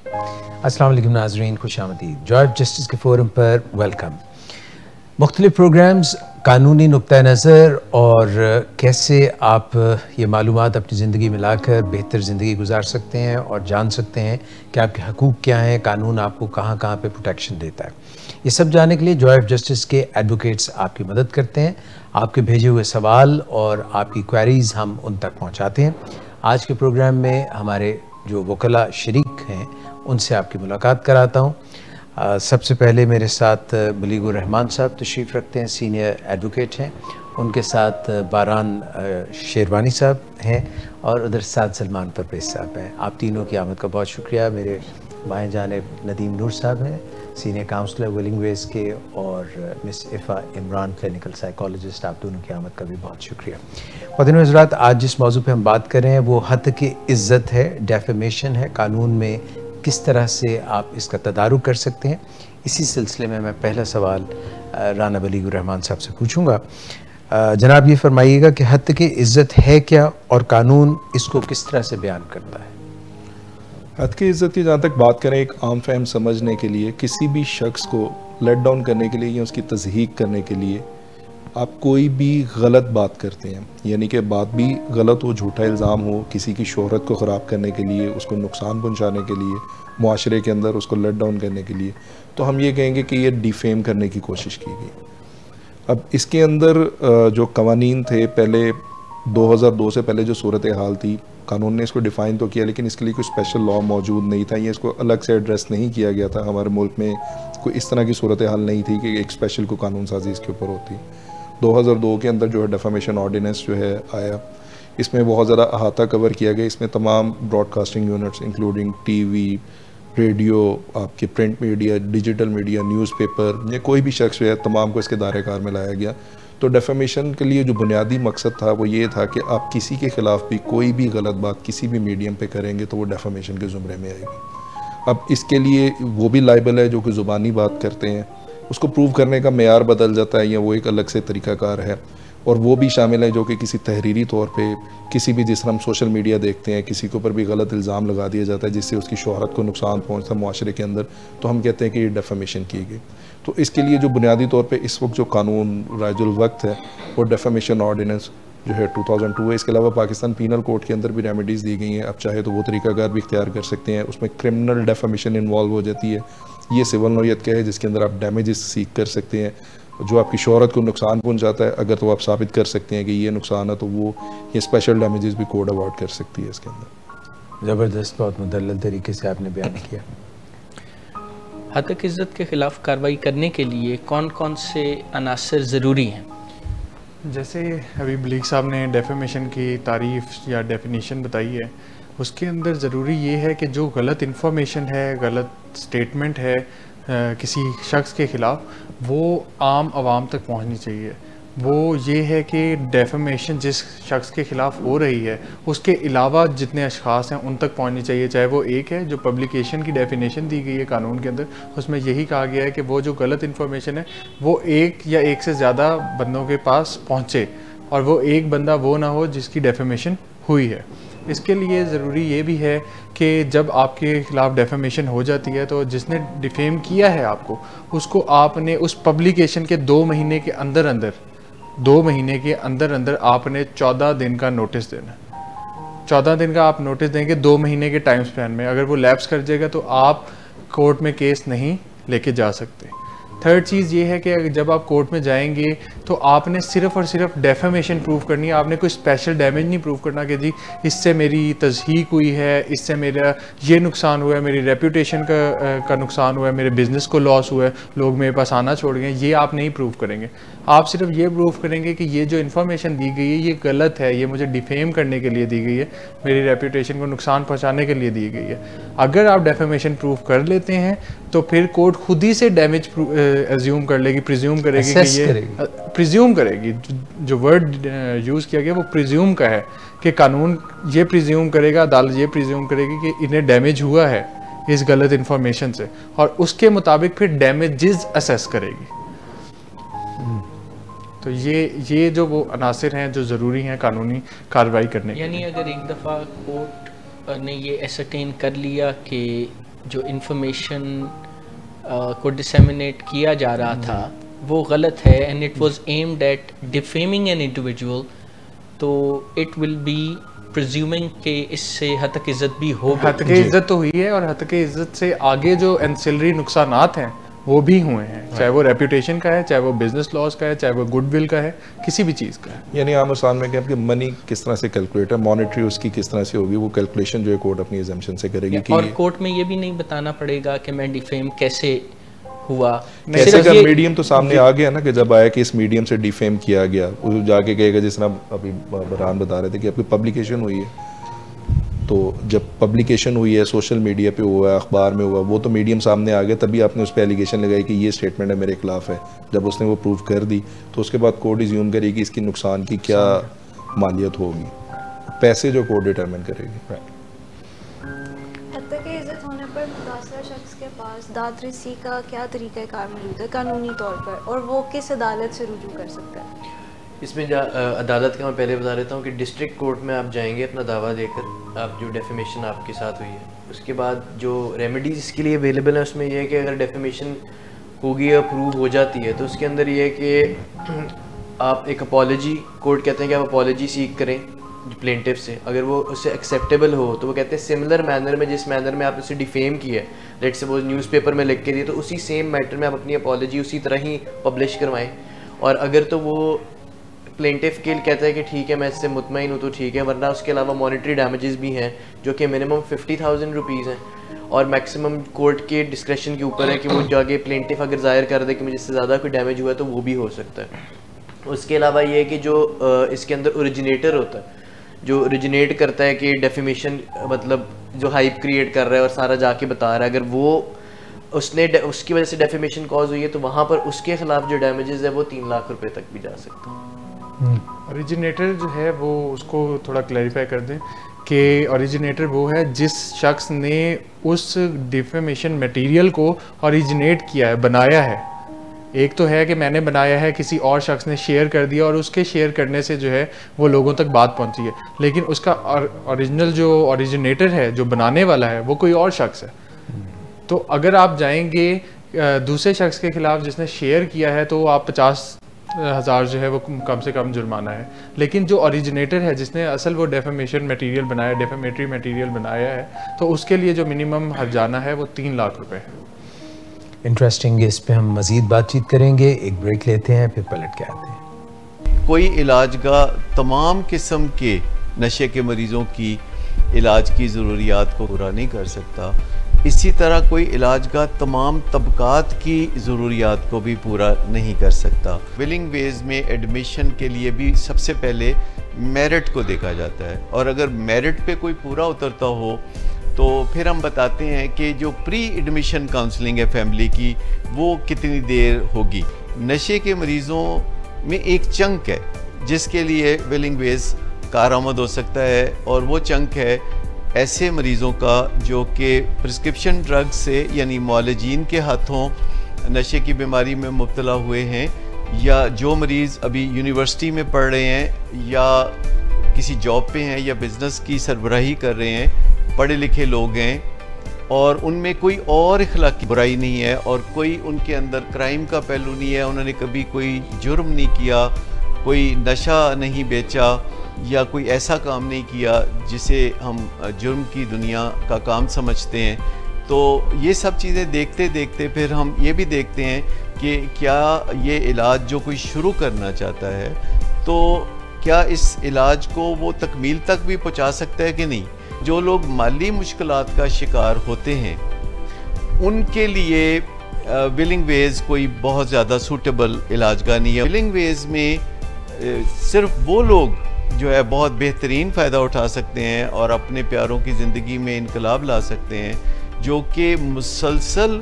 अस्सलाम वालेकुम नाज़रीन, खुशामदीद। जॉय ऑफ जस्टिस के फ़ोरम पर वेलकम। मुख्तलिफ़ प्रोग्राम्स, कानूनी नुक्ता नज़र और कैसे आप ये मालूमात अपनी ज़िंदगी में लाकर बेहतर ज़िंदगी गुजार सकते हैं और जान सकते हैं कि आपके हकूक़ क्या हैं, कानून आपको कहाँ कहाँ पे प्रोटेक्शन देता है। ये सब जानने के लिए जॉय ऑफ जस्टिस के एडवोकेट्स आपकी मदद करते हैं। आपके भेजे हुए सवाल और आपकी क्वेरीज़ हम उन तक पहुँचाते हैं। आज के प्रोग्राम में हमारे जो वकला शरीक हैं उनसे आपकी मुलाकात कराता हूँ। सबसे पहले मेरे साथ बलीगुर रहमान साहब तशरीफ़ रखते हैं, सीनियर एडवोकेट हैं। उनके साथ बारान शेरवानी साहब हैं और उधर साथ सलमान परवेज़ साहब हैं। आप तीनों की आमद का बहुत शुक्रिया। मेरे बाएं जानिब नदीम नूर साहब हैं, सीनियर काउंसलर विलिंग वेज के, और मिस इफ़ा इमरान क्लिनिकल साइकोलॉजिस्ट। आप दोनों की आमद का भी बहुत शुक्रिया। ख़वातीन व हज़रात, आज जिस मौजू पे हम बात कर रहे हैं वो हद की इज़्ज़त है, डेफेमेशन है। कानून में किस तरह से आप इसका तदारुक कर सकते हैं, इसी सिलसिले में मैं पहला सवाल राना बलीगुर रहमान साहब से पूछूंगा। जनाब, ये फरमाइएगा कि हद की इज़्ज़त है क्या और कानून इसको किस तरह से बयान करता है? हद की इज़्ज़त की जहाँ तक बात करें, एक आम फहम समझने के लिए, किसी भी शख्स को लेट डाउन करने के लिए या उसकी तज़हीक करने के लिए आप कोई भी गलत बात करते हैं, यानी कि बात भी गलत हो, झूठा इल्ज़ाम हो, किसी की शोहरत को ख़राब करने के लिए, उसको नुकसान पहुंचाने के लिए, मुआशरे के अंदर उसको लेट डाउन करने के लिए, तो हम ये कहेंगे कि ये डिफेम करने की कोशिश की गई। अब इसके अंदर जो कवानीन थे, पहले 2002 से पहले जो सूरत हाल थी, कानून ने इसको डिफ़ाइन तो किया, लेकिन इसके लिए कोई स्पेशल लॉ मौजूद नहीं था, या इसको अलग से एड्रेस नहीं किया गया था। हमारे मुल्क में कोई इस तरह की सूरत हाल नहीं थी कि एक स्पेशल को कानून साजी इसके ऊपर होती। 2002 के अंदर जो है डेफामेशन ऑर्डिनेंस जो है आया, इसमें बहुत ज़्यादा अहाता कवर किया गया। इसमें तमाम broadcasting units including TV, radio, आपके print media, digital media, newspaper, या कोई भी शख्स जो है, तमाम को इसके दायरे कार में लाया गया। तो डेफामेशन के लिए जो बुनियादी मकसद था वो ये था कि आप किसी के ख़िलाफ़ भी कोई भी गलत बात किसी भी मीडियम पे करेंगे तो वो डेफामेशन के ज़ुमरे में आएगी। अब इसके लिए वो भी लाइबल है जो कि ज़ुबानी बात करते हैं, उसको प्रूव करने का मेयार बदल जाता है, या वो एक अलग से तरीक़ाकार है। और वो भी शामिल है जो कि किसी तहरीरी तौर पे किसी भी, जिस तरह हम सोशल मीडिया देखते हैं, किसी के ऊपर भी गलत इल्ज़ाम लगा दिया जाता है जिससे उसकी शोहरत को नुकसान पहुंचता है मुआशरे के अंदर, तो हम कहते हैं कि ये डेफामेशन की गई। तो इसके लिए जो बुनियादी तौर पे इस वक्त जो कानून राजुल वक्त है वो डेफामेशन ऑर्डिनेंस जो है 2002 है। इसके अलावा पाकिस्तान पीनल कोड के अंदर भी रेमेडीज़ दी गई हैं। आप चाहे तो वो तरीक़ाकार भी इख्तियार कर सकते हैं। उसमें क्रिमिनल डेफामेशन इन्वॉल्व हो जाती है। ये सिविल नौयत का है जिसके अंदर आप डैमेजेस सीख कर सकते हैं, जो आपकी शोहरत को नुकसान पहुंचाता है, अगर तो आप साबित कर सकते हैं कि ये नुकसान है, तो वो ये स्पेशल डैमेजेस भी कोर्ट अवार्ड कर सकती है इसके अंदर। ज़बरदस्त, बहुत मुदल्लल तरीके से आपने बयान किया। हद तक इज़्ज़त के ख़िलाफ़ कार्रवाई करने के लिए कौन कौन से अनासर ज़रूरी हैं? जैसे अभी बलीग साहब ने डेफेमेशन की तारीफ़ या डेफिनेशन बताई है, उसके अंदर ज़रूरी ये है कि जो गलत इन्फॉर्मेशन है, गलत स्टेटमेंट है किसी शख्स के ख़िलाफ़, वो आम आवाम तक पहुंचनी चाहिए। वो ये है कि डेफेमेशन जिस शख्स के ख़िलाफ़ हो रही है उसके अलावा जितने अशख़ास हैं उन तक पहुंचनी चाहिए। चाहे वो एक है, जो पब्लिकेशन की डेफिनेशन दी गई है कानून के अंदर, उसमें यही कहा गया है कि वो जो गलत इन्फॉर्मेशन है वो एक या एक से ज़्यादा बंदों के पास पहुँचे, और वो एक बंदा वो ना हो जिसकी डेफेमेशन हुई है। इसके लिए ज़रूरी ये भी है कि जब आपके ख़िलाफ़ डेफेमेशन हो जाती है तो जिसने डिफेम किया है आपको, उसको आपने उस पब्लिकेशन के 2 महीने के अंदर अंदर आपने 14 दिन का नोटिस देना है। 14 दिन का आप नोटिस देंगे 2 महीने के टाइम स्पैन में। अगर वो लैप्स कर जाएगा तो आप कोर्ट में केस नहीं लेके जा सकते। थर्ड चीज़ ये है कि जब आप कोर्ट में जाएंगे तो आपने सिर्फ़ और सिर्फ डेफेमेशन प्रूव करनी है। आपने कोई स्पेशल डैमेज नहीं प्रूव करना कि जी इससे मेरी तज़हीक हुई है, इससे मेरा ये नुकसान हुआ है, मेरी रेपुटेशन का नुकसान हुआ है, मेरे बिज़नेस को लॉस हुआ है, लोग मेरे पास आना छोड़ गए। ये आप नहीं प्रूव करेंगे। आप सिर्फ ये प्रूव करेंगे कि ये जो इन्फॉर्मेशन दी गई है ये गलत है, ये मुझे डिफेम करने के लिए दी गई है, मेरी रेपुटेशन को नुकसान पहुँचाने के लिए दी गई है। अगर आप डेफेमेशन प्रूव कर लेते हैं तो फिर कोर्ट खुद ही से डैमेज एज्यूम कर लेगी, प्रिज्यूम करेगी कि ये प्रिज्यूम करेगी। जो वर्ड यूज़ किया गया वो प्रिज्यूम का है कि कानून ये प्रिज्यूम करेगा, अदालत ये प्रिज्यूम करेगी कि इन्हें डैमेज हुआ है इस गलत इन्फॉर्मेशन से, और उसके मुताबिक फिर डैमेजेस असेस करेगी। तो ये जो वो अनासिर हैं जो ज़रूरी हैं कानूनी कार्रवाई करने के। यानी अगर एक दफ़ा कोर्ट ने ये एसरटेन कर लिया कि जो इंफॉर्मेशन को डिसेमिनेट किया जा रहा था वो गलत है and it was aimed at defaming an individual, तो इट विल बी प्रिज्यूमिंग कि इससे हतक इज़्ज़त भी हो गई। हतक इज़्ज़त तो हुई है और हतक इज़्ज़त से आगे जो एंसिलरी नुकसानात हैं वो भी हुए हैं, चाहे वो रेपुटेशन का है, चाहे वो बिजनेस लॉस का है, चाहे वो गुडविल का है, किसी भी चीज़ का है। यानी आम आसान में कि मनी किस तरह से कैलकुलेट है, मॉनेटरी उसकी किस तरह से होगी, वो कैलकुलेशन जो है कोर्ट अपनी एजम्पशन से करेगी कि और कोर्ट में ये भी नहीं बताना पड़ेगा कि मैं डिफेम कैसे हुआ। कैसे जब मीडियम तो सामने आ गया ना, कि जब आया कि इस मीडियम से डिफेम किया गया, वो जाके कहेगा, जिस तरह अभी बरहान बता रहे थे कि आपकी पब्लिकेशन हुई है, तो जब पब्लिकेशन हुई है, सोशल मीडिया पे हुआ है, अखबार में हुआ, वो तो मीडियम सामने आ गया, तभी आपने उस पर एलिगेशन लगाई कि ये स्टेटमेंट है मेरे खिलाफ है। जब उसने वो प्रूव कर दी तो उसके बाद कोर्ट इज्यूम करेगी कि इसकी नुकसान की क्या मालियत होगी, पैसे जो कोर्ट डिटरमिन करेगी। हत्या की इज्जत होने पर मुतासरा शख्स के पास दाद रसी का क्या तरीक़ाकार मौजूद है कानूनी तौर पर, और वो किस अदालत से रुजू कर सकता है? इसमें अदालत का मैं पहले बता देता हूँ कि डिस्ट्रिक्ट कोर्ट में आप जाएंगे अपना दावा देकर, आप जो डेफेमेशन आपके साथ हुई है, उसके बाद जो रेमेडीज़ इसके लिए अवेलेबल है उसमें यह है कि अगर डेफेमेशन होगी या प्रूव हो जाती है तो उसके अंदर ये है कि आप एक अपॉलॉजी, कोर्ट कहते हैं कि आप अपॉलॉजी सीख करें प्लेंटिफ से, अगर वो उससे एक्सेप्टेबल हो तो वो कहते हैं सिमिलर मैनर में, जिस मैनर में आप उसे डिफेम किया है, लेट सपोज न्यूज़पेपर में लिख के दिए, तो उसी सेम मैटर में आप अपनी अपॉलॉजी उसी तरह ही पब्लिश करवाएं। और अगर तो वो प्लेंटिफ के कहता है कि ठीक है मैं इससे मुतमईन हूँ तो ठीक है, वरना उसके अलावा मॉनेटरी डैमेजेस भी हैं जो कि मिनिमम 50,000 रुपीज़ हैं और मैक्सिमम कोर्ट के डिस्क्रेशन के ऊपर है कि वो जाके प्लेंटिफ अगर ज़ाहिर कर दे कि मुझे इससे ज़्यादा कोई डैमेज हुआ है तो वो भी हो सकता है। उसके अलावा ये है कि जो इसके अंदर ओरिजिनेटर होता है, जो ओरिजिनेट करता है कि डेफेमेशन मतलब जो हाइप क्रिएट कर रहा है और सारा जाके बता रहा है, अगर वो उसकी वजह से डेफेमेशन कॉज हुई है तो वहाँ पर उसके खिलाफ जो डैमेजेस है वो 3 लाख रुपए तक भी जा सकता है। ओरिजिनेटर जो है वो उसको थोड़ा क्लैरिफाई कर दें कि ओरिजिनेटर वो है जिस शख्स ने उस डिफेमेशन मटेरियल को ओरिजिनेट किया है, बनाया है। एक तो है कि मैंने बनाया है, किसी और शख्स ने शेयर कर दिया और उसके शेयर करने से जो है वो लोगों तक बात पहुंची है, लेकिन उसका ओरिजिनल जो ओरिजिनेटर है, जो बनाने वाला है, वो कोई और शख्स है। तो अगर आप जाएंगे दूसरे शख्स के खिलाफ जिसने शेयर किया है तो आप 50,000 जो है वो कम से कम जुर्माना है, लेकिन जो ओरिजिनेटर है जिसने असल वो डेफेमेशन मटेरियल बनाया, डेफेमेटरी मटेरियल बनाया है, तो उसके लिए जो मिनिमम हर्जाना है वो 3 लाख रुपए है। इंटरेस्टिंग, इस पे हम मज़ीद बातचीत करेंगे, एक ब्रेक लेते हैं फिर पलट के आते हैं। कोई इलाज का तमाम किस्म के नशे के मरीज़ों की इलाज की ज़रूरियात को पूरा नहीं कर सकता, इसी तरह कोई इलाज का तमाम तबकात की ज़रूरियात को भी पूरा नहीं कर सकता। विलिंग वेज में एडमिशन के लिए भी सबसे पहले मेरिट को देखा जाता है, और अगर मेरिट पे कोई पूरा उतरता हो तो फिर हम बताते हैं कि जो प्री एडमिशन काउंसलिंग है फैमिली की, वो कितनी देर होगी। नशे के मरीज़ों में एक चंक है जिसके लिए विलिंग वेज कारआमद हो सकता है, और वो चंक है ऐसे मरीज़ों का जो कि प्रिस्क्रिप्शन ड्रग से यानी मुआलजीन के हाथों नशे की बीमारी में मुब्तला हुए हैं, या जो मरीज़ अभी यूनिवर्सिटी में पढ़ रहे हैं या किसी जॉब पे हैं या बिज़नेस की सरबराही कर रहे हैं, पढ़े लिखे लोग हैं और उनमें कोई और इखलाकी बुराई नहीं है और कोई उनके अंदर क्राइम का पहलू नहीं है, उन्होंने कभी कोई जुर्म नहीं किया, कोई नशा नहीं बेचा या कोई ऐसा काम नहीं किया जिसे हम जुर्म की दुनिया का काम समझते हैं। तो ये सब चीज़ें देखते देखते फिर हम ये भी देखते हैं कि क्या ये इलाज जो कोई शुरू करना चाहता है तो क्या इस इलाज को वो तकमील तक भी पहुंचा सकता है कि नहीं। जो लोग माली मुश्किलात का शिकार होते हैं उनके लिए विलिंग वेज कोई बहुत ज़्यादा सूटेबल इलाजगाह नहीं है। विलिंग वेज में सिर्फ वो लोग जो है बहुत बेहतरीन फ़ायदा उठा सकते हैं और अपने प्यारों की ज़िंदगी में इनकलाब ला सकते हैं, जो कि मुसलसल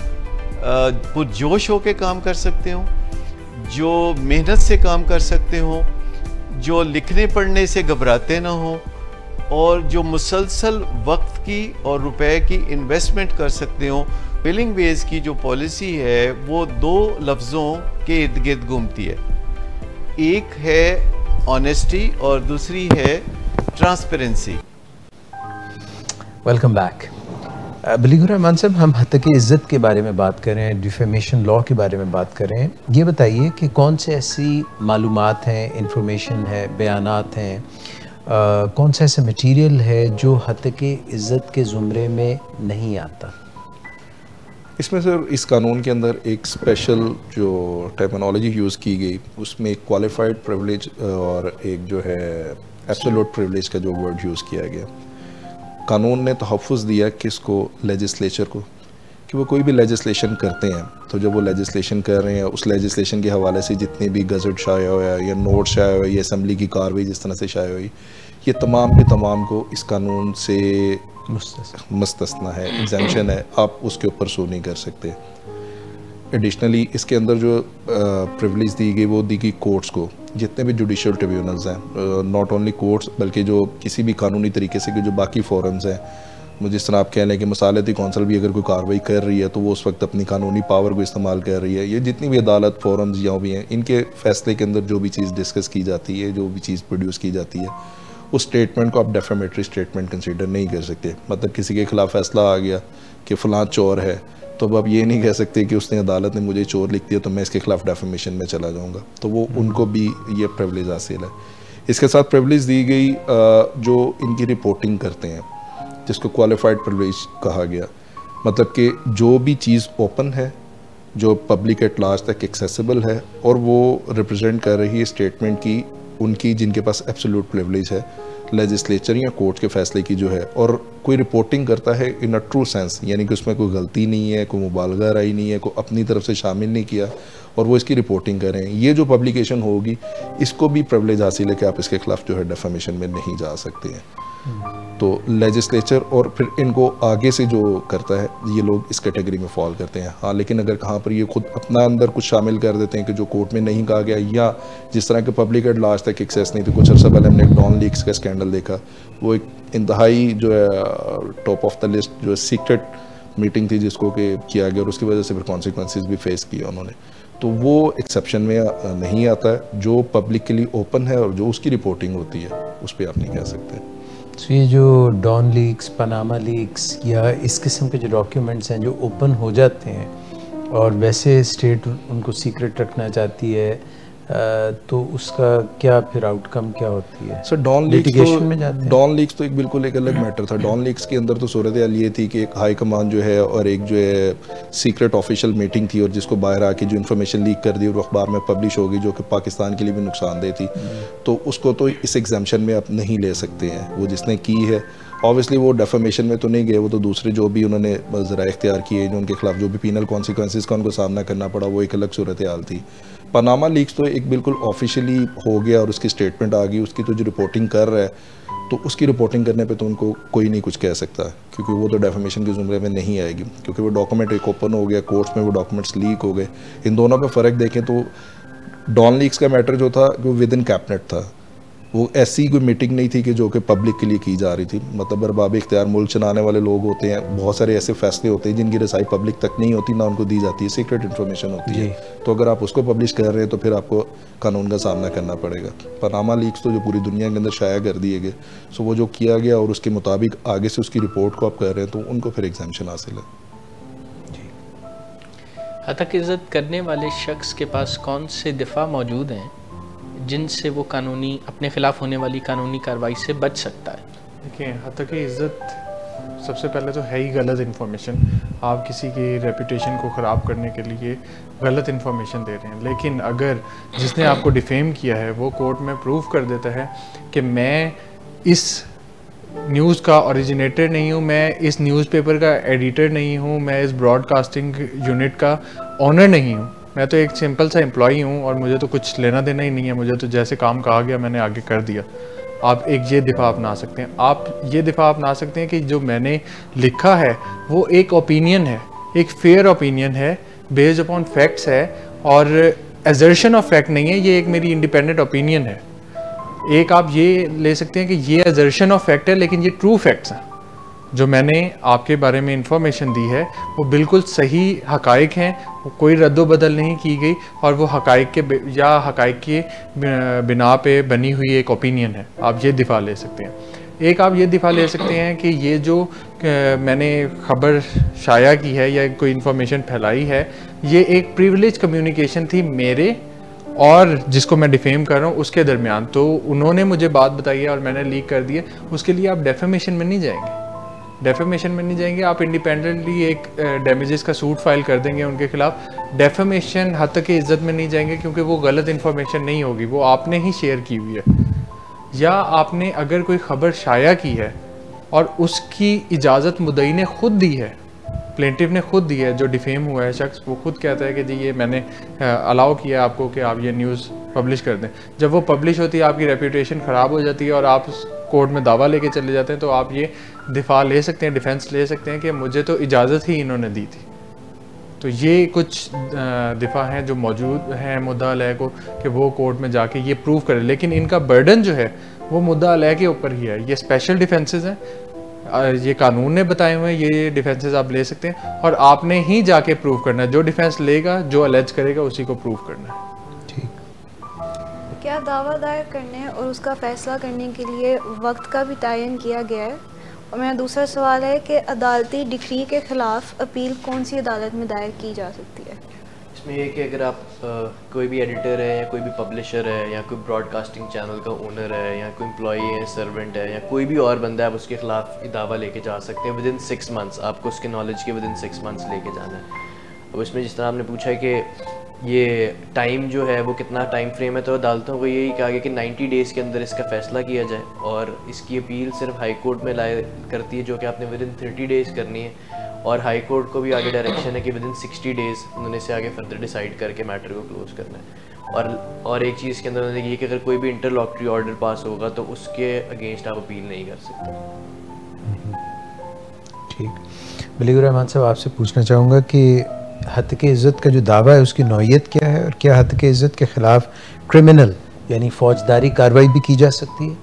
पुरजोश होकर काम कर सकते हों, जो मेहनत से काम कर सकते हों, जो लिखने पढ़ने से घबराते ना हों और जो मुसलसल वक्त की और रुपए की इन्वेस्टमेंट कर सकते हों। विलिंग वेज की जो पॉलिसी है वो दो लफ्ज़ों के इर्द गिर्द घूमती है, एक है ऑनेस्टी और दूसरी है transparency. Welcome back. Baligur Rahman साहब, हम हत्तके इज़्ज़त के बारे में बात कर रहे हैं, डिफेमेशन लॉ के बारे में बात कर रहे हैं। ये बताइए कि कौन से ऐसी मालूमात हैं, इंफॉर्मेशन है, बयानात हैं, कौन सा ऐसा मटीरियल है जो हत्तके इज़्ज़त के ज़ुमरे में नहीं आता? इसमें सर इस कानून के अंदर एक स्पेशल जो टर्मिनोलॉजी यूज़ की गई, उसमें एक क्वालिफाइड प्रिविलेज और एक जो है एब्सोल्यूट प्रिविलेज का जो वर्ड यूज़ किया गया। कानून ने तहफ़्फ़ुज़ दिया किसको, लेजिस्लेचर को, कि वो कोई भी लेजिस्लेशन करते हैं तो जब वो लेजिस्लेशन कर रहे हैं उस लेजिस्लेशन के हवाले से जितने भी गज़ट शाया हुआ या नोट शाया हुआ या असम्बली की कार्रवाई जिस तरह से शाया हुई, ये तमाम के तमाम को इस कानून से मुस्तस्ना है, एग्जेम्पशन है, आप उसके ऊपर सू नहीं कर सकते। एडिशनली इसके अंदर जो प्रिविलेज दी गई वो दी गई कोर्ट्स को, जितने भी जुडिशल ट्रिब्यूनल्स हैं, नॉट ओनली कोर्ट्स बल्कि जो किसी भी कानूनी तरीके से जो बाकी फोरम्स हैं, जिस तरह आप कह लें कि मसालती कौंसल भी अगर कोई कार्रवाई कर रही है तो वो उस वक्त अपनी कानूनी पावर को इस्तेमाल कर रही है। ये जितनी भी अदालत फोरम्स यहाँ भी हैं, इनके फैसले के अंदर जो भी चीज़ डिस्कस की जाती है, जो भी चीज़ प्रोड्यूस की जाती है, उस स्टेटमेंट को आप डेफेमेटरी स्टेटमेंट कंसीडर नहीं कर सकते। मतलब किसी के खिलाफ फैसला आ गया कि फ़लाँ चोर है, तो अब आप ये नहीं कह सकते कि उसने अदालत ने मुझे चोर लिख दिया तो मैं इसके खिलाफ डेफेमेशन में चला जाऊँगा। तो वो उनको भी ये प्रिविलेज हासिल है। इसके साथ प्रिविलेज दी गई जो इनकी रिपोर्टिंग करते हैं, जिसको क्वालिफाइड प्रिविलेज कहा गया। मतलब कि जो भी चीज़ ओपन है, जो पब्लिक एट लार्ज तक एक्सेसिबल है और वो रिप्रेजेंट कर रही है स्टेटमेंट की उनकी जिनके पास एब्सोल्यूट प्रिविलेज है, लेजिस्लेचर या कोर्ट के फैसले की जो है, और कोई रिपोर्टिंग करता है इन अ ट्रू सेंस, यानी कि उसमें कोई गलती नहीं है, कोई मुबालगा राई नहीं है, कोई अपनी तरफ से शामिल नहीं किया और वो इसकी रिपोर्टिंग कर रहे हैं, ये जो पब्लिकेशन होगी इसको भी प्रिविलेज हासिल है कि आप इसके खिलाफ जो है डेफेमेशन में नहीं जा सकते हैं। तो लेजिस्लेचर और फिर इनको आगे से जो करता है ये लोग इस कैटेगरी में फॉल करते हैं। हाँ, लेकिन अगर कहाँ पर ये खुद अपना अंदर कुछ शामिल कर देते हैं कि जो कोर्ट में नहीं कहा गया, या जिस तरह के पब्लिक एट लार्ज तक एक्सेस नहीं, तो कुछ अर्सा पहले हमने एक डॉन लीक्स का स्कैंडल देखा, वो एक इंतहाई जो है टॉप ऑफ द लिस्ट जो सीक्रेट मीटिंग थी जिसको कि किया गया और उसकी वजह से फिर कॉन्सिक्वेंसेस भी फेस किए उन्होंने। तो वो एक्सेप्शन में नहीं आता है। जो पब्लिक के लिए ओपन है और जो उसकी रिपोर्टिंग होती है उस पर आप नहीं कह सकते। तो ये जो डॉन लीक्स, पनामा लीक्स या इस किस्म के जो डॉक्यूमेंट्स हैं जो ओपन हो जाते हैं और वैसे स्टेट उनको सीक्रेट रखना चाहती है, तो उसका क्या फिर आउटकम क्या होती है? सर डॉन लीक्स तो एक बिल्कुल एक अलग मैटर था। डॉन लीक्स के अंदर तो सूरत हाल ये थी कि एक हाई कमान जो है और एक जो है सीक्रेट ऑफिशियल मीटिंग थी और जिसको बाहर आके जो इन्फॉर्मेशन लीक कर दी और अखबार में पब्लिश हो गई, जो कि पाकिस्तान के लिए भी नुकसानदेह थी। तो उसको तो इस एग्जाम्पशन में आप नहीं ले सकते हैं। वो जिसने की है ऑब्वियसली वो डेफेमेशन में तो नहीं गए, वो तो दूसरे जो भी उन्होंने ज़रा इख्तियार किए, जो उनके खिलाफ जो भी पीनल कॉन्सिक्वेंसेस का उनको सामना करना पड़ा, वो एक अलग सूरत हाल थी। पनामा लीक्स तो एक बिल्कुल ऑफिशियली हो गया और उसकी स्टेटमेंट आ गई, उसकी तो जो रिपोर्टिंग कर रहा है तो उसकी रिपोर्टिंग करने पे तो उनको कोई नहीं कुछ कह सकता, क्योंकि वो तो डेफेमेशन के ज़ुमरे में नहीं आएगी, क्योंकि वो डॉक्यूमेंट एक ओपन हो गया, कोर्ट्स में वो डॉक्यूमेंट्स लीक हो गए। इन दोनों में फ़र्क देखें तो डॉन लीक्स का मैटर जो था वो विद इन कैबिनेट था, वो ऐसी कोई मीटिंग नहीं थी कि जो कि पब्लिक के लिए की जा रही थी। मतलब अरबाब इख्तियार मुल्क चलाने वाले लोग होते हैं, बहुत सारे ऐसे फैसले होते हैं जिनकी रसाई पब्लिक तक नहीं होती, ना उनको दी जाती है, सीक्रेट इन्फॉर्मेशन होती है। तो अगर आप उसको पब्लिश कर रहे हैं तो फिर आपको कानून का सामना करना पड़ेगा। पनामा लीक्स तो जो पूरी दुनिया के अंदर शाया कर दिए गए, सो वो जो किया गया और उसके मुताबिक आगे से उसकी रिपोर्ट को आप कर रहे हैं तो उनको फिर एग्जाम्पशन हासिल है। हतक इज़्ज़त करने वाले शख्स के पास कौन से दिफा मौजूद हैं जिनसे वो कानूनी अपने ख़िलाफ़ होने वाली कानूनी कार्रवाई से बच सकता है? देखिए, हतक इज़्ज़त सबसे पहले तो है ही गलत इन्फॉर्मेशन। आप किसी की रेपुटेशन को ख़राब करने के लिए गलत इन्फॉर्मेशन दे रहे हैं। लेकिन अगर जिसने आपको डिफेम किया है वो कोर्ट में प्रूव कर देता है कि मैं इस न्यूज़ का ओरिजिनेटर नहीं हूँ, मैं इस न्यूज़पेपर का एडिटर नहीं हूँ, मैं इस ब्रॉडकास्टिंग यूनिट का ऑनर नहीं हूँ, मैं तो एक सिंपल सा एम्प्लॉई हूँ और मुझे तो कुछ लेना देना ही नहीं है, मुझे तो जैसे काम कहा गया मैंने आगे कर दिया, आप एक ये दिफा अपना सकते हैं। आप ये दिफा अपना सकते हैं कि जो मैंने लिखा है वो एक ओपिनियन है, एक फेयर ओपिनियन है, बेस्ड अपॉन फैक्ट्स है और एजर्शन ऑफ फैक्ट नहीं है, ये एक मेरी इंडिपेंडेंट ओपिनियन है। एक आप ये ले सकते हैं कि ये एजर्शन ऑफ फैक्ट है लेकिन ये ट्रू फैक्ट्स हैं। जो मैंने आपके बारे में इंफॉर्मेशन दी है वो बिल्कुल सही हकाइक हैं, कोई रद्दो बदल नहीं की गई और वो हकाइक के या हकाइक के बिना पे बनी हुई एक ओपिनियन है। आप ये दिफा ले सकते हैं। एक आप ये दिफा ले सकते हैं कि ये जो मैंने खबर शाया की है या कोई इन्फॉर्मेशन फैलाई है, ये एक प्रिविलेज कम्युनिकेशन थी मेरे और जिसको मैं डिफेम कर रहा हूँ उसके दरमियान। तो उन्होंने मुझे बात बताई है और मैंने लीक कर दी है, उसके लिए आप डेफेमेशन में नहीं जाएंगे, डेफेमेशन में नहीं जाएंगे, आप इंडिपेंडेंटली एक डैमेजेस का सूट फाइल कर देंगे उनके खिलाफ। डेफेमेशन हद तक की इज्जत में नहीं जाएंगे क्योंकि वो गलत इन्फॉर्मेशन नहीं होगी, वो आपने ही शेयर की हुई है। या आपने अगर कोई ख़बर शाया की है और उसकी इजाज़त मुद्दई ने खुद दी है, प्लेंटिव ने खुद दी है, जो डिफेम हुआ है शख्स वो खुद कहता है कि जी ये मैंने अलाउ किया आपको कि आप ये न्यूज़ पब्लिश कर दें। जब वो पब्लिश होती है आपकी रेपूटेशन ख़राब हो जाती है और आप कोर्ट में दावा लेके चले जाते हैं, तो आप ये दिफा ले सकते हैं, डिफेंस ले सकते हैं कि मुझे तो इजाज़त ही इन्होंने दी थी। तो ये कुछ दिफा हैं जो मौजूद हैं मुद्दा अलह को कि वो कोर्ट में जाके ये प्रूव करें, लेकिन इनका बर्डन जो है वो मुद्दा अलह के ऊपर ही है। ये स्पेशल डिफेंसेस हैं, ये कानून ने बताए हुए हैं, ये डिफेंसेस आप ले सकते हैं और आपने ही जाके प्रूव करना है। जो डिफेंस लेगा, जो अलेज करेगा, उसी को प्रूव करना है। क्या दावा दायर करने और उसका फैसला करने के लिए वक्त का भी तयन किया गया है? और मेरा दूसरा सवाल है कि अदालती डिक्री के ख़िलाफ़ अपील कौन सी अदालत में दायर की जा सकती है? इसमें यह कि अगर आप कोई भी एडिटर है या कोई भी पब्लिशर है या कोई ब्रॉडकास्टिंग चैनल का ओनर है या कोई एम्प्लॉई है, सर्वेंट है या कोई भी और बंदा है, आप उसके ख़िलाफ़ दावा लेके जा सकते हैं विदिन 6 मंथ्स। आपको उसके नॉलेज के विदिन 6 मंथ्स लेके जाना है। अब इसमें जिस तरह आपने पूछा है कि ये टाइम जो है वो कितना टाइम फ्रेम है, तो अदालतों को यही कहा गया कि 90 डेज़ के अंदर इसका फ़ैसला किया जाए और इसकी अपील सिर्फ हाई कोर्ट में लाए करती है, जो कि आपने विदिन 30 डेज़ करनी है। और हाई कोर्ट को भी आगे डायरेक्शन है कि विदिन 60 डेज़ उन्होंने इसे आगे फर्दर डिसाइड करके मैटर को क्लोज करना है। और एक चीज़ के अंदर उन्होंने ये कि अगर कोई भी इंटरलॉकटरी ऑर्डर पास होगा तो उसके अगेंस्ट आप अपील नहीं कर सकते। ठीक, बलीगुर रहमान साहब, आपसे पूछना चाहूँगा कि हत्क इज़्ज़त का जो दावा है उसकी नौइयत क्या है और क्या हत्क इज़्ज़त के ख़िलाफ़ क्रिमिनल यानी फौजदारी कार्रवाई भी की जा सकती है?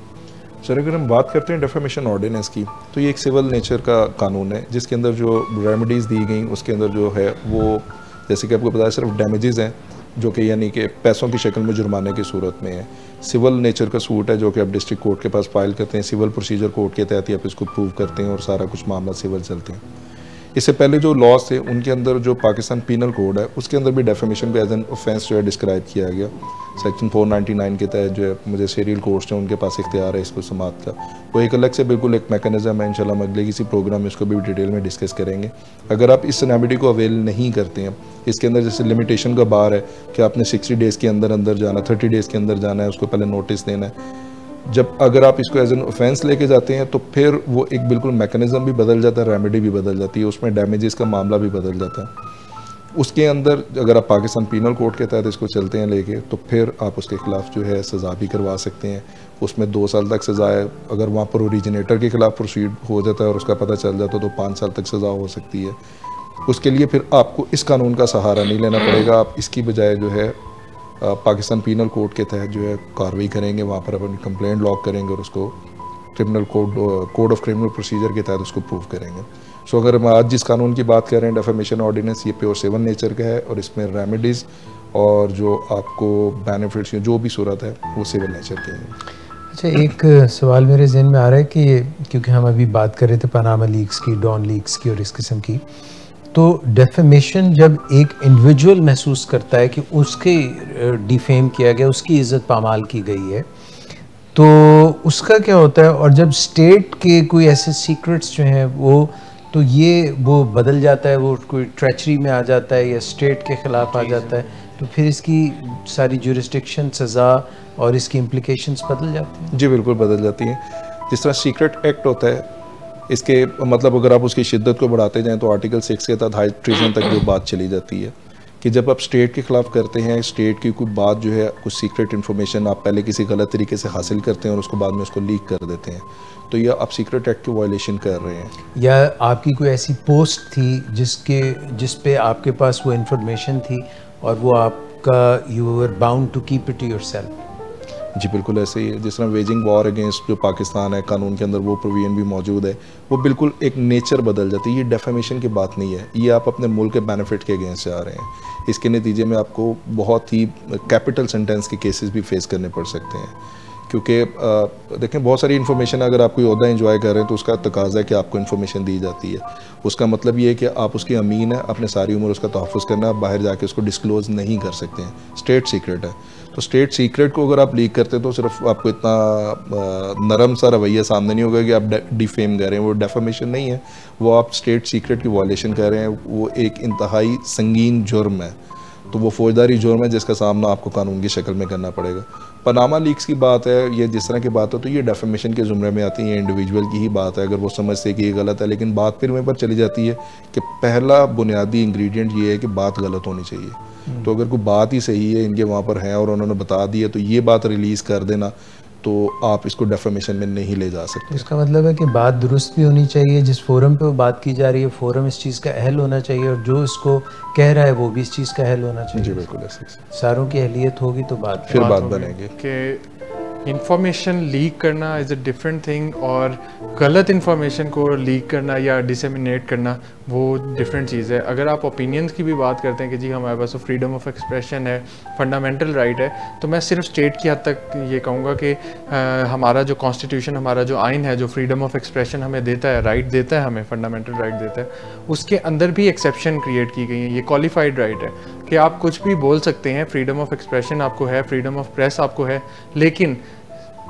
सर, अगर हम बात करते हैं डेफेमेशन ऑर्डिनेंस की, तो ये एक सिविल नेचर का कानून है जिसके अंदर जो रेमेडीज़ दी गई उसके अंदर जो है वो, जैसे कि आपको पता है, सिर्फ डैमेजेस हैं जो कि यानी कि पैसों की शक्ल में जुर्माने की सूरत में है। सिविल नेचर का सूट है जो कि आप डिस्ट्रिक्ट कोर्ट के पास फाइल करते हैं, सिविल प्रोसीजर कोर्ट के तहत ही आप इसको प्रूव करते हैं और सारा कुछ मामला सिविल चलते हैं। इससे पहले जो लॉज थे उनके अंदर जो पाकिस्तान पीनल कोड है उसके अंदर भी डेफेमेशन भी एज एन ऑफेंस जो है डिस्क्राइब किया गया। सेक्शन 499 के तहत जो है मुझे सीरियल कोर्ट्स जो उनके पास इख्तियार है इसको समात का, वो एक अलग से बिल्कुल एक मैकेनिज्म है। इंशाल्लाह हम अगले किसी प्रोग्राम में इसको भी डिटेल में डिस्कस करेंगे। अगर आप इस रेमेडी को अवेल नहीं करते हैं, इसके अंदर जैसे लिमिटेशन का बार है कि आपने 60 डेज़ के अंदर अंदर जाना, 30 डेज़ के अंदर जाना है, उसको पहले नोटिस देना है। जब अगर आप इसको एज एन ऑफेंस लेके जाते हैं तो फिर वो एक बिल्कुल मैकेनिज्म भी बदल जाता है, रेमेडी भी बदल जाती है, उसमें डैमेजेस का मामला भी बदल जाता है। उसके अंदर अगर आप पाकिस्तान पीनल कोड के तहत इसको चलते हैं लेके, तो फिर आप उसके खिलाफ जो है सज़ा भी करवा सकते हैं। उसमें 2 साल तक सज़ा है। अगर वहाँ पर ओरिजिनेटर के खिलाफ प्रोसीड हो जाता है और उसका पता चल जाता है तो 5 साल तक सज़ा हो सकती है। उसके लिए फिर आपको इस कानून का सहारा नहीं लेना पड़ेगा, आप इसकी बजाय जो है पाकिस्तान पीनल कोड के तहत जो है कार्रवाई करेंगे, वहाँ पर अपनी कंप्लेंट लॉक करेंगे और उसको criminal code of criminal procedure के तहत उसको प्रूव करेंगे। सो अगर हम आज जिस कानून की बात कर रहे हैं डेफेमेशन ऑर्डिनेंस, ये प्योर सिविल नेचर का है और इसमें रेमेडीज़ और जो आपको बेनिफिट्स जो भी सूरत है वो सिविल नेचर के हैं। अच्छा, एक सवाल मेरे जहन में आ रहा है कि क्योंकि हम अभी बात कर रहे थे पनामा लीक्स की, डॉन लीक्स की और इस किस्म की, तो डेफेमेशन जब एक इंडिविजुअल महसूस करता है कि उसके डिफेम किया गया, उसकी इज़्ज़त पामाल की गई है, तो उसका क्या होता है? और जब स्टेट के कोई ऐसे सीक्रेट्स जो हैं वो बदल जाता है, वो कोई ट्रेचरी में आ जाता है या स्टेट के ख़िलाफ़ आ जाता है, तो फिर इसकी सारी जुरिस्डिक्शन, सज़ा और इसकी इम्प्लिकेशंस बदल जाती हैं? जी बिल्कुल बदल जाती हैं। जिस तरह सीक्रेट एक्ट होता है, इसके मतलब अगर आप उसकी शिद्दत को बढ़ाते जाएं तो आर्टिकल 6 के तहत हाई ट्रीजन तक जो बात चली जाती है कि जब आप स्टेट के खिलाफ करते हैं, स्टेट की कोई बात जो है, कुछ सीक्रेट इन्फॉर्मेशन आप पहले किसी गलत तरीके से हासिल करते हैं और उसको बाद में उसको लीक कर देते हैं, तो यह आप सीक्रेट एक्ट की वायलेशन कर रहे हैं। या आपकी कोई ऐसी पोस्ट थी जिस पे आपके पास वो इन्फॉर्मेशन थी और वो आपका, you are bound to keep it to yourself. जी बिल्कुल ऐसे ही है। जिस तरह वेजिंग वॉर अगेंस्ट जो पाकिस्तान है, कानून के अंदर वो प्रोविजन भी मौजूद है, वो बिल्कुल एक नेचर बदल जाती है। ये डेफेमेशन की बात नहीं है, ये आप अपने मुल्क के बेनिफिट के अगेंस्ट जा रहे हैं। इसके नतीजे में आपको बहुत ही कैपिटल सेंटेंस के केसेस भी फेस करने पड़ सकते हैं। क्योंकि देखें बहुत सारी इन्फॉर्मेशन अगर आप कोई ओहदा एंजॉय कर रहे हैं तो उसका तकाजा है कि आपको इन्फॉर्मेशन दी जाती है। उसका मतलब ये है कि आप उसकी अमीन है, अपने सारी उम्र उसका तहफ़्फ़ुज़ करना, आप बाहर जाके उसको डिस्क्लोज़ नहीं कर सकते हैं, स्टेट सीक्रेट है। तो स्टेट सीक्रेट को अगर आप लीक करते हैं तो सिर्फ आपको इतना नरम सा रवैया सामने नहीं होगा कि आप डिफेम कर रहे हैं, वो डेफेमेशन नहीं है, वो आप स्टेट सीक्रेट की वायलेशन कर रहे हैं। वो एक इंतहाई संगीन जुर्म है, तो वो फौजदारी जुर्म है जिसका सामना आपको कानून की शक्ल में करना पड़ेगा। पनामा लीक्स की बात है, ये जिस तरह की बात है तो ये डेफेमेशन के ज़ुमरे में आती है, इंडिविजुअल की ही बात है अगर वो समझते कि ये गलत है। लेकिन बात फिर वहीं पर चली जाती है कि पहला बुनियादी इंग्रेडिएंट ये है कि बात गलत होनी चाहिए। तो अगर कोई बात ही सही है, इनके वहाँ पर हैं और उन्होंने बता दिया, तो ये बात रिलीज़ कर देना तो आप इसको डेफेमेशन में नहीं ले जा सकते। इसका मतलब है कि बात दुरुस्त भी होनी चाहिए, जिस फोरम पे वो बात की जा रही है फोरम इस चीज़ का अहल होना चाहिए, और जो इसको कह रहा है वो भी इस चीज़ का अहल होना चाहिए। जी बिल्कुल ऐसे सारों की अहलियत होगी तो बात फिर बात बनेगी। कि इंफॉर्मेशन लीक करना इज़ अ डिफरेंट थिंग और गलत इंफॉर्मेशन को लीक करना या डिसेमिनेट करना वो डिफरेंट चीज़ है। अगर आप ओपिनियंस की भी बात करते हैं कि जी हमारे पास तो फ्रीडम ऑफ एक्सप्रेशन है, फंडामेंटल राइट है, तो मैं सिर्फ स्टेट की हद तक ये कहूँगा कि हमारा जो कॉन्स्टिट्यूशन, हमारा जो आइन है, जो फ्रीडम ऑफ एक्सप्रेशन हमें देता है, राइट देता है, हमें फंडामेंटल राइट देता है, उसके अंदर भी एक्सेप्शन क्रिएट की गई है। ये क्वालिफाइड राइट है कि आप कुछ भी बोल सकते हैं, फ्रीडम ऑफ एक्सप्रेशन आपको है, फ्रीडम ऑफ प्रेस आपको है, लेकिन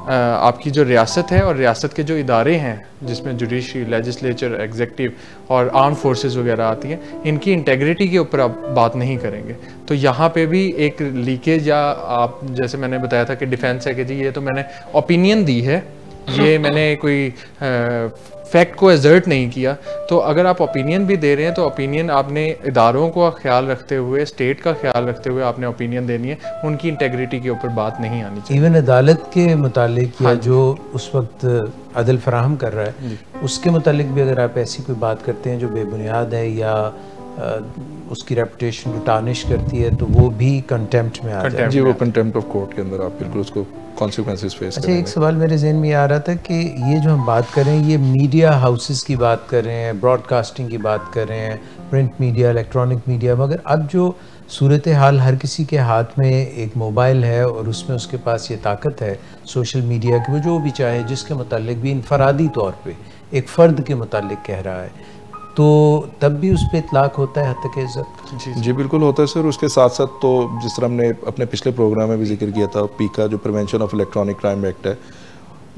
आपकी जो रियासत है और रियासत के जो इदारे हैं जिसमें जुडिशरी, लेजिस्लेचर, एग्जेक्टिव और आर्म फोर्सेस वगैरह आती हैं, इनकी इंटेग्रिटी के ऊपर आप बात नहीं करेंगे। तो यहाँ पे भी एक लीकेज, या आप जैसे मैंने बताया था कि डिफेंस है कि जी ये तो मैंने ओपिनियन दी है, ये मैंने कोई फैक्ट को एजर्ट नहीं किया। तो अगर आप ओपिनियन भी दे रहे हैं तो ओपिनियन आपने इदारों का ख्याल रखते हुए, स्टेट का ख्याल रखते हुए आपने ओपिनियन देनी है, उनकी इंटेग्रिटी के ऊपर बात नहीं आनी चाहिए। इवन अदालत के मुतालिक या जो उस वक्त अदल फराहम कर रहा है उसके मुतालिक भी अगर आप ऐसी कोई बात करते हैं जो बेबुनियाद है या उसकी रेपुटेशन को टार्निश करती है तो वो भी कंटेम्प्ट में आ जाए। जी वो कंटेम्प्ट ऑफ कोर्ट के अंदर आप बिल्कुल उसको कॉन्सिक्वेंसेस फेस करेंगे। एक सवाल मेरे जहन में आ रहा था कि ये जो हम बात कर रहे हैं, ये मीडिया हाउसेस की बात कर रहे हैं, ब्रॉडकास्टिंग की बात कर रहे हैं, प्रिंट मीडिया, इलेक्ट्रॉनिक मीडिया, मगर अब जो सूरत हाल हर किसी के हाथ में एक मोबाइल है और उसमें उसके पास ये ताकत है सोशल मीडिया की, वो जो भी चाहे जिसके मुतालिक भी इनफरादी तौर पे एक फ़र्द के मुतालिक कह रहा है, तो तब भी उस पर इतलाक होता है हद तक इज़्ज़त। जी बिल्कुल होता है सर। उसके साथ साथ तो जिस तरह हमने अपने पिछले प्रोग्राम में भी जिक्र किया था, पीका जो prevention of electronic crime act है,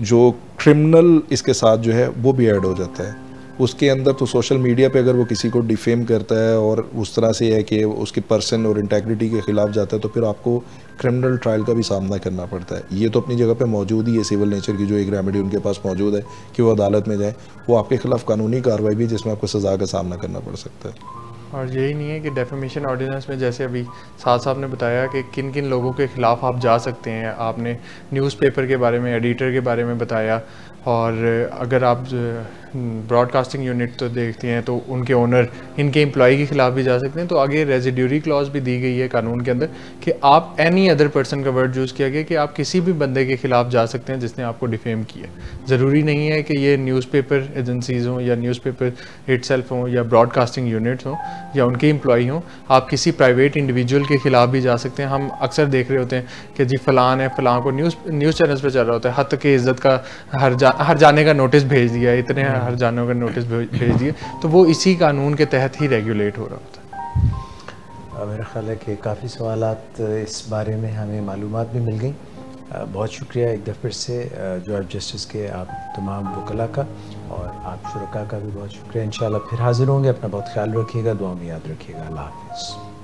जो क्रिमिनल इसके साथ जो है वो भी ऐड हो जाता है उसके अंदर। तो सोशल मीडिया पे अगर वो किसी को डिफेम करता है और उस तरह से है कि उसकी पर्सन और इंटेग्रिटी के खिलाफ जाता है, तो फिर आपको क्रिमिनल ट्रायल का भी सामना करना पड़ता है। ये तो अपनी जगह पे मौजूद ही है, सिविल नेचर की जो एक रेमेडी उनके पास मौजूद है कि वो अदालत में जाए, वो आपके खिलाफ कानूनी कार्रवाई भी जिसमें आपको सज़ा का सामना करना पड़ सकता है। और यही नहीं है कि डेफेमेशन ऑर्डिनेंस में जैसे अभी साथ साहब ने बताया कि किन किन लोगों के ख़िलाफ़ आप जा सकते हैं, आपने न्यूज़पेपर के बारे में, एडिटर के बारे में बताया, और अगर आप ब्रॉडकास्टिंग यूनिट तो देखते हैं तो उनके ओनर, इनके एम्प्लॉय के ख़िलाफ़ भी जा सकते हैं। तो आगे रेजिड्यूरी क्लॉज भी दी गई है कानून के अंदर कि आप एनी अदर पर्सन का वर्ड यूज़ किया गया कि आप किसी भी बंदे के ख़िलाफ़ जा सकते हैं जिसने आपको डिफेम किया। ज़रूरी नहीं है कि ये न्यूज़पेपर एजेंसीज़ हों या न्यूज़पेपर इटसेल्फ हों या ब्रॉडकास्टिंग यूनिट्स हों या उनके एम्प्लॉय हों, आप किसी प्राइवेट इंडिविजुअल के ख़िलाफ़ भी जा सकते हैं। हम अक्सर देख रहे होते हैं कि जी फ़लान है, फ़लान को न्यूज़ चैनल्स पर चल रहा होता है, हद तक कि इज़्ज़त का हर जाने का नोटिस भेज दिया, इतने हर जाने का नोटिस भेज दिए, तो वो इसी कानून के तहत ही रेगुलेट हो रहा होता है। मेरा ख्याल है कि काफ़ी सवालात इस बारे में हमें मालूमात भी मिल गई। बहुत शुक्रिया एक दफ़ा फिर से जॉर्ज जस्टिस के आप तमाम वकला का, और आप शुरका का भी बहुत शुक्रिया। इंशाल्लाह फिर हाज़िर होंगे। अपना बहुत ख्याल रखिएगा, दुआ में याद रखिएगा। अल्लाह हाफ़िज़।